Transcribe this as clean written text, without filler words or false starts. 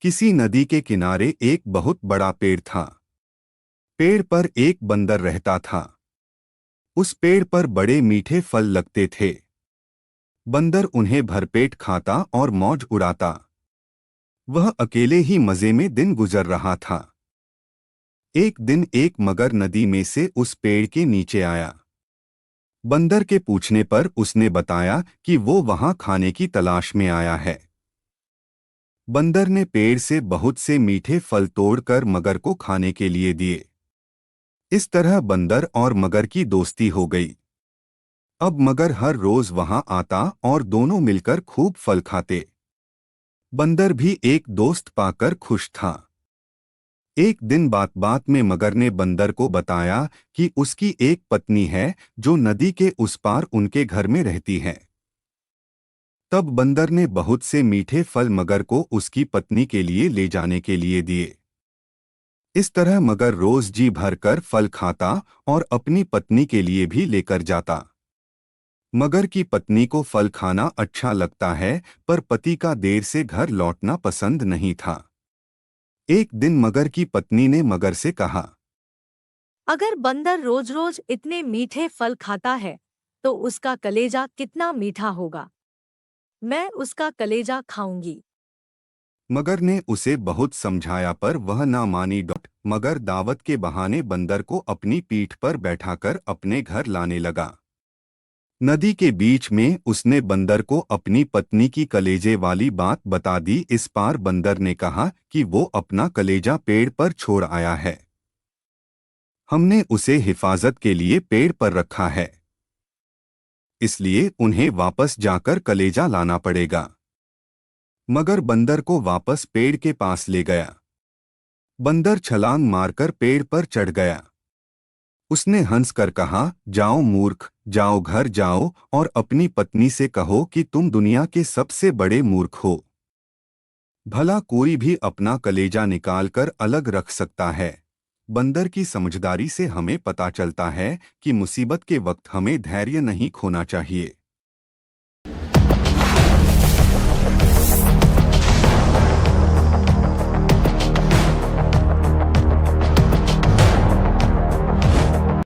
किसी नदी के किनारे एक बहुत बड़ा पेड़ था। पेड़ पर एक बंदर रहता था। उस पेड़ पर बड़े मीठे फल लगते थे। बंदर उन्हें भरपेट खाता और मौज उड़ाता। वह अकेले ही मजे में दिन गुजर रहा था। एक दिन एक मगर नदी में से उस पेड़ के नीचे आया। बंदर के पूछने पर उसने बताया कि वो वहां खाने की तलाश में आया है। बंदर ने पेड़ से बहुत से मीठे फल तोड़कर मगर को खाने के लिए दिए। इस तरह बंदर और मगर की दोस्ती हो गई। अब मगर हर रोज वहां आता और दोनों मिलकर खूब फल खाते। बंदर भी एक दोस्त पाकर खुश था। एक दिन बात बात में मगर ने बंदर को बताया कि उसकी एक पत्नी है जो नदी के उस पार उनके घर में रहती है। तब बंदर ने बहुत से मीठे फल मगर को उसकी पत्नी के लिए ले जाने के लिए दिए। इस तरह मगर रोज जी भरकर फल खाता और अपनी पत्नी के लिए भी लेकर जाता। मगर की पत्नी को फल खाना अच्छा लगता है, पर पति का देर से घर लौटना पसंद नहीं था। एक दिन मगर की पत्नी ने मगर से कहा, अगर बंदर रोज रोज इतने मीठे फल खाता है तो उसका कलेजा कितना मीठा होगा। मैं उसका कलेजा खाऊंगी। मगर ने उसे बहुत समझाया पर वह ना मानी। मगर दावत के बहाने बंदर को अपनी पीठ पर बैठाकर अपने घर लाने लगा। नदी के बीच में उसने बंदर को अपनी पत्नी की कलेजे वाली बात बता दी। इस पार बंदर ने कहा कि वो अपना कलेजा पेड़ पर छोड़ आया है। हमने उसे हिफाजत के लिए पेड़ पर रखा है, इसलिए उन्हें वापस जाकर कलेजा लाना पड़ेगा। मगर बंदर को वापस पेड़ के पास ले गया। बंदर छलांग मारकर पेड़ पर चढ़ गया। उसने हंसकर कहा, जाओ मूर्ख, जाओ घर जाओ और अपनी पत्नी से कहो कि तुम दुनिया के सबसे बड़े मूर्ख हो। भला कोई भी अपना कलेजा निकालकर अलग रख सकता है। बंदर की समझदारी से हमें पता चलता है कि मुसीबत के वक्त हमें धैर्य नहीं खोना चाहिए।